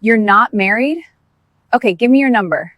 You're not married? Okay, give me your number.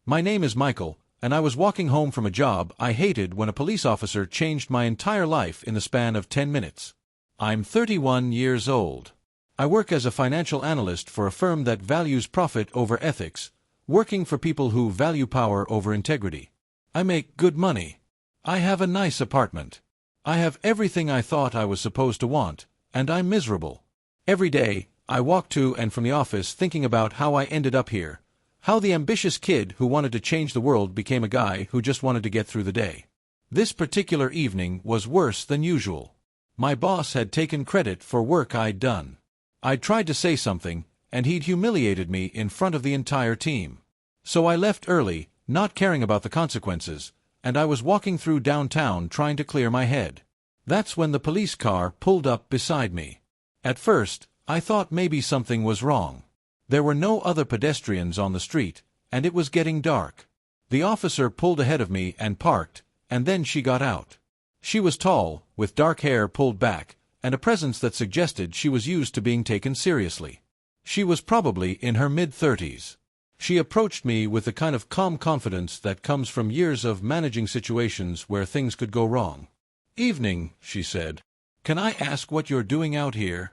My name is Michael, and I was walking home from a job I hated when a police officer changed my entire life in the span of 10 minutes. I'm 31 years old. I work as a financial analyst for a firm that values profit over ethics, working for people who value power over integrity. I make good money. I have a nice apartment. I have everything I thought I was supposed to want, and I'm miserable. Every day, I walk to and from the office thinking about how I ended up here, how the ambitious kid who wanted to change the world became a guy who just wanted to get through the day. This particular evening was worse than usual. My boss had taken credit for work I'd done. I'd tried to say something, and he'd humiliated me in front of the entire team. So I left early, not caring about the consequences, and I was walking through downtown trying to clear my head. That's when the police car pulled up beside me. At first, I thought maybe something was wrong. There were no other pedestrians on the street, and it was getting dark. The officer pulled ahead of me and parked, and then she got out. She was tall, with dark hair pulled back, and a presence that suggested she was used to being taken seriously. She was probably in her mid-30s. She approached me with the kind of calm confidence that comes from years of managing situations where things could go wrong. "Evening," she said. "Can I ask what you're doing out here?"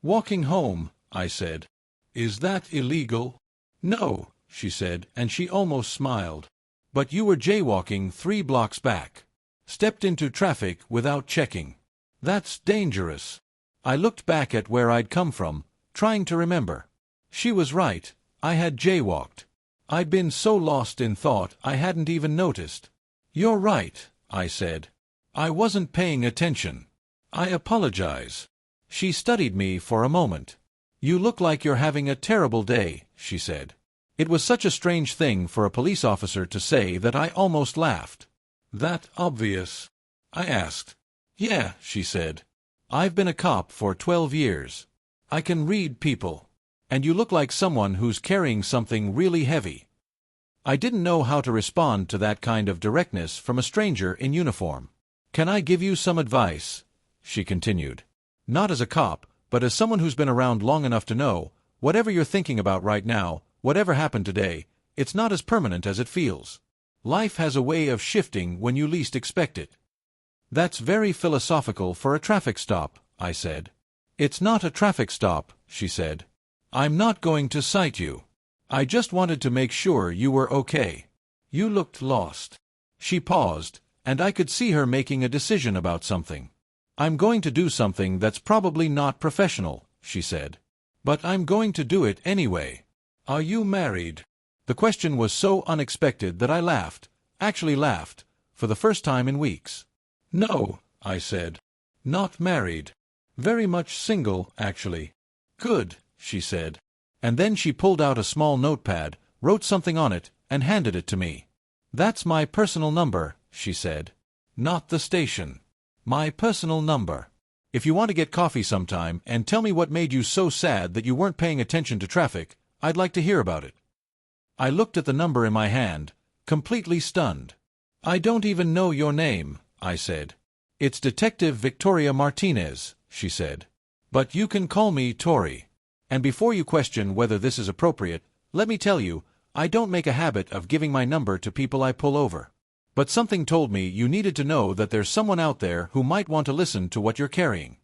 "Walking home," I said. "Is that illegal?" "No," she said, and she almost smiled. "But you were jaywalking 3 blocks back. Stepped into traffic without checking. That's dangerous." I looked back at where I'd come from, trying to remember. She was right. I had jaywalked. I'd been so lost in thought I hadn't even noticed. "You're right," I said. "I wasn't paying attention. I apologize." She studied me for a moment. "You look like you're having a terrible day," she said. It was such a strange thing for a police officer to say that I almost laughed. "That obvious?" I asked. "Yeah," she said. "I've been a cop for 12 years. I can read people. And you look like someone who's carrying something really heavy." I didn't know how to respond to that kind of directness from a stranger in uniform. "Can I give you some advice?" she continued. "Not as a cop, but as someone who's been around long enough to know, whatever you're thinking about right now, whatever happened today, it's not as permanent as it feels. Life has a way of shifting when you least expect it." "That's very philosophical for a traffic stop," I said. "It's not a traffic stop," she said. "I'm not going to cite you. I just wanted to make sure you were okay. You looked lost." She paused, and I could see her making a decision about something. "I'm going to do something that's probably not professional," she said. "But I'm going to do it anyway. Are you married?" The question was so unexpected that I laughed, actually laughed, for the first time in weeks. "No," I said. "Not married. Very much single, actually." "Good," she said. And then she pulled out a small notepad, wrote something on it, and handed it to me. "That's my personal number," she said. "Not the station. My personal number. If you want to get coffee sometime and tell me what made you so sad that you weren't paying attention to traffic, I'd like to hear about it." I looked at the number in my hand, completely stunned. "I don't even know your name," I said. "It's Detective Victoria Martinez," she said. "But you can call me Tori. And before you question whether this is appropriate, let me tell you, I don't make a habit of giving my number to people I pull over. But something told me you needed to know that there's someone out there who might want to listen to what you're carrying."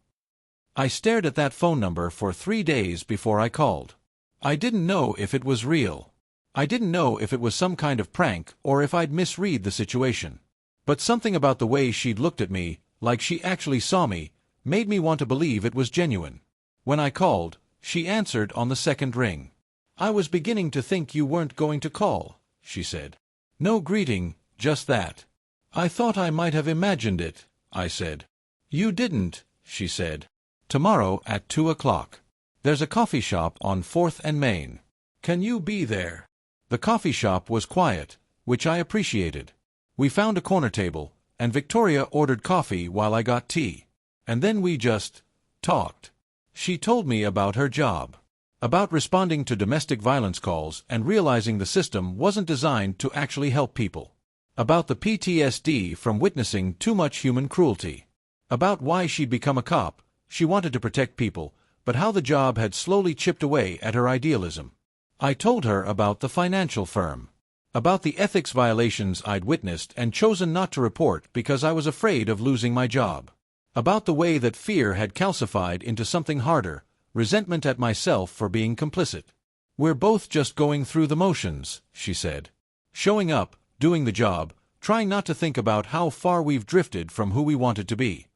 I stared at that phone number for 3 days before I called. I didn't know if it was real. I didn't know if it was some kind of prank or if I'd misread the situation. But something about the way she'd looked at me, like she actually saw me, made me want to believe it was genuine. When I called, she answered on the second ring. "I was beginning to think you weren't going to call," she said. "No greeting, just that." "I thought I might have imagined it," I said. "You didn't," she said. "Tomorrow at 2 o'clock. There's a coffee shop on 4th and Main. Can you be there?" The coffee shop was quiet, which I appreciated. We found a corner table, and Victoria ordered coffee while I got tea. And then we just talked. She told me about her job. About responding to domestic violence calls and realizing the system wasn't designed to actually help people. About the PTSD from witnessing too much human cruelty. About why she'd become a cop. She wanted to protect people, but how the job had slowly chipped away at her idealism. I told her about the financial firm, about the ethics violations I'd witnessed and chosen not to report because I was afraid of losing my job, about the way that fear had calcified into something harder, resentment at myself for being complicit. "We're both just going through the motions," she said. "Showing up, doing the job, trying not to think about how far we've drifted from who we wanted to be."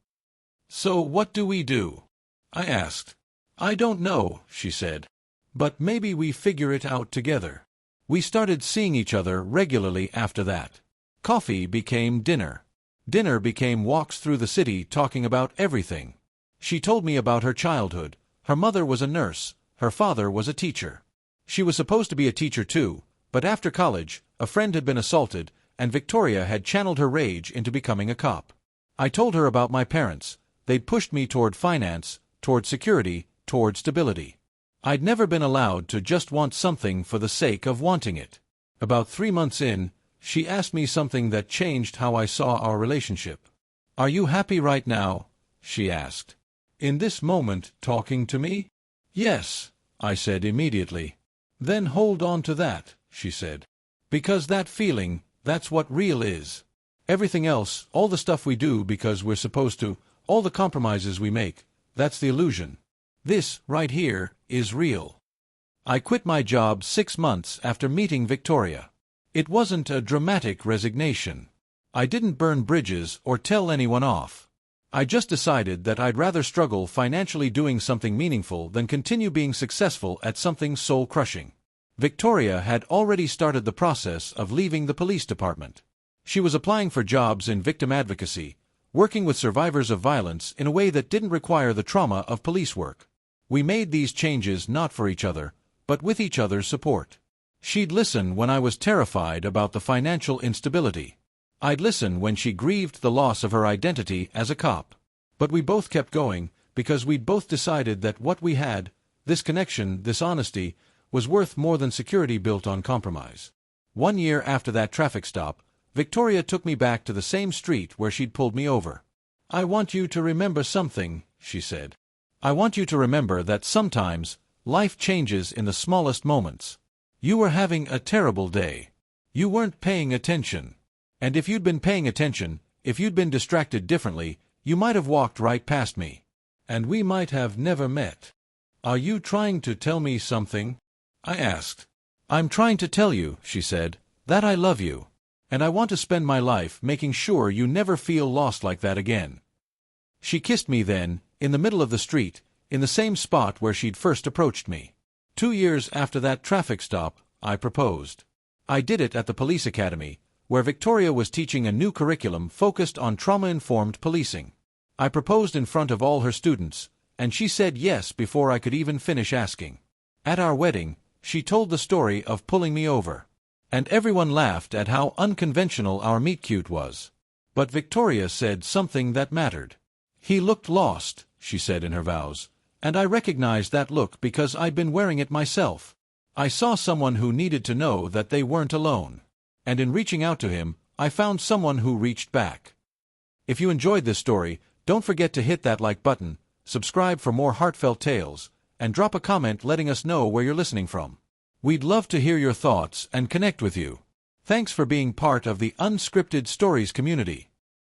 "So what do we do?" I asked. "I don't know," she said. "But maybe we figure it out together." We started seeing each other regularly after that. Coffee became dinner. Dinner became walks through the city talking about everything. She told me about her childhood. Her mother was a nurse, her father was a teacher. She was supposed to be a teacher too, but after college, a friend had been assaulted, and Victoria had channeled her rage into becoming a cop. I told her about my parents. They'd pushed me toward finance, toward security, toward stability. I'd never been allowed to just want something for the sake of wanting it. About 3 months in, she asked me something that changed how I saw our relationship. "Are you happy right now?" she asked. "In this moment, talking to me?" "Yes," I said immediately. "Then hold on to that," she said. "Because that feeling, that's what real is. Everything else, all the stuff we do because we're supposed to, all the compromises we make, that's the illusion. This, right here, is real." I quit my job 6 months after meeting Victoria. It wasn't a dramatic resignation. I didn't burn bridges or tell anyone off. I just decided that I'd rather struggle financially doing something meaningful than continue being successful at something soul-crushing. Victoria had already started the process of leaving the police department. She was applying for jobs in victim advocacy, working with survivors of violence in a way that didn't require the trauma of police work. We made these changes not for each other, but with each other's support. She'd listen when I was terrified about the financial instability. I'd listen when she grieved the loss of her identity as a cop. But we both kept going, because we'd both decided that what we had, this connection, this honesty, was worth more than security built on compromise. 1 year after that traffic stop, Victoria took me back to the same street where she'd pulled me over. "I want you to remember something," she said. "I want you to remember that sometimes, life changes in the smallest moments. You were having a terrible day. You weren't paying attention. And if you'd been paying attention, if you'd been distracted differently, you might have walked right past me. And we might have never met." "Are you trying to tell me something?" I asked. "I'm trying to tell you," she said, "that I love you. And I want to spend my life making sure you never feel lost like that again." She kissed me then, in the middle of the street, in the same spot where she'd first approached me. 2 years after that traffic stop, I proposed. I did it at the police academy, where Victoria was teaching a new curriculum focused on trauma-informed policing. I proposed in front of all her students, and she said yes before I could even finish asking. At our wedding, she told the story of pulling me over. And everyone laughed at how unconventional our meet-cute was. But Victoria said something that mattered. "He looked lost," she said in her vows, and I recognized that look because I'd been wearing it myself. I saw someone who needed to know that they weren't alone. And in reaching out to him, I found someone who reached back. If you enjoyed this story, don't forget to hit that like button, subscribe for more heartfelt tales, and drop a comment letting us know where you're listening from. We'd love to hear your thoughts and connect with you. Thanks for being part of the Unscripted Stories community.